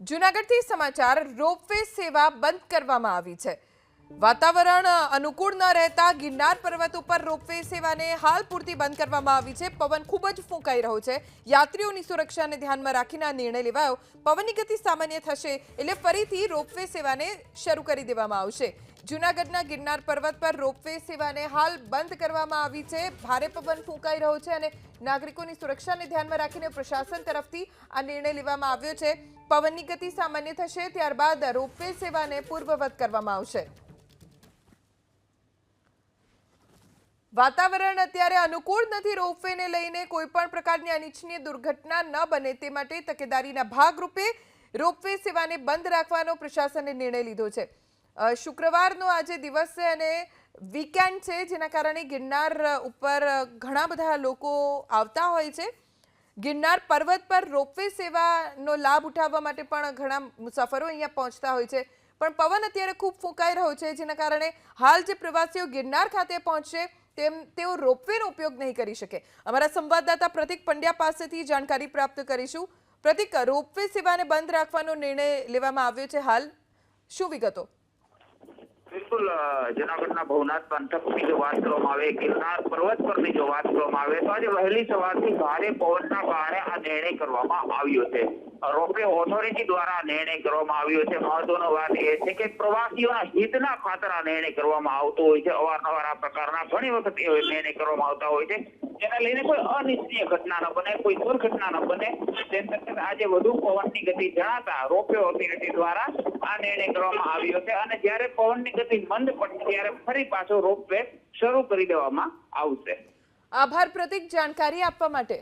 જૂનાગઢથી સમાચાર રોપવે સેવા બંધ કરવામાં આવી છે। વાતાવરણ અનુકૂળ ન રહેતા ગિરનાર પર્વત ઉપર રોપવે સેવાને હાલ પૂરતી બંધ કરવામાં આવી છે। પવન ખૂબ જ ફૂંકાઈ રહ્યો છે। યાત્રીઓની સુરક્ષાને ધ્યાનમાં રાખીને આ નિર્ણય લેવાયો। પવનની ગતિ સામાન્ય થશે એટલે ફરીથી રોપવે સેવાને શરૂ કરી દેવામાં આવશે। જૂનાગઢના ગિરનાર પર્વત પર રોપવે સેવાને હાલ બંધ કરવામાં આવી છે। ભારે પવન ફૂંકાઈ રહ્યો છે અને નાગરિકોની સુરક્ષાને ધ્યાનમાં રાખીને પ્રશાસન તરફથી આ નિર્ણય લેવામાં આવ્યો છે। પવનની ગતિ સામાન્ય થશે ત્યારબાદ રોપવે સેવાને પૂર્વવત કરવામાં આવશે। વાતાવરણ અત્યારે અનુકૂળ નથી। રોપવેને લઈને કોઈ પણ પ્રકારની અનિચ્છનીય દુર્ઘટના ન બને તે માટે તકેદારીના ભાગરૂપે રોપવે સેવાને બંધ રાખવાનો પ્રશાસને નિર્ણય લીધો છે। શુક્રવારનો આજે દિવસ છે અને વીકેન્ડ છે, જેના કારણે ગિરનાર ઉપર ઘણા બધા લોકો આવતા હોય છે। ગિરનાર પર્વત પર રોપવે સેવાનો લાભ ઉઠાવવા માટે પણ ઘણા મુસાફરો અહીંયા પહોંચતા હોય છે, પણ પવન અત્યારે ખૂબ ફૂંકાઈ રહ્યો છે, જેના કારણે હાલ જે પ્રવાસીઓ ગિરનાર ખાતે પહોંચશે તેઓ રોપવેનો ઉપયોગ નહીં કરી શકે। અમારા સંવાદદાતા પ્રતિક પંડ્યા પાસેથી જાણકારી પ્રાપ્ત કરીશું। પ્રતિક, રોપવે સેવાને બંધ રાખવાનો નિર્ણય લેવામાં આવ્યો છે, હાલ શું વિગતો? બિલકુલ, જૂનાગઢના ભવનાથ પંથકની જો વાત કરવામાં આવે, ગિરનાર પર્વત પરની જો વાત કરવામાં આવે તો આજે વહેલી સવારથી ભારે પવનના કારણે આ નિર્ણય કરવામાં આવ્યો છે। રોપવે ઓથોરિટી દ્વારા નિર્ણય કરવામાં આવ્યો છે। મહત્વની વાત એ છે કે પ્રવાસીઓના હિતના ખાતર આ નિર્ણય કરવામાં આવતો હોય છે। અવારનવાર આ પ્રકારના ઘણી વખત એ નિર્ણય કરવામાં આવતા હોય છે, જેના લઈને કોઈ અનિચ્છનીય ઘટના ન બને, કોઈ દુર્ઘટના ન બને, તેમ છતાં આજે વધુ પવનની ગતિ જણાતા રોપવે ઓથોરિટી દ્વારા આ નિર્ણય કરવામાં આવ્યો છે અને જ્યારે પવનની ગતિ મંદ પડશે ત્યારે ફરી પાછો રોપવે શરૂ કરી દેવામાં આવશે। આભાર પ્રતિક, જાણકારી આપવા માટે।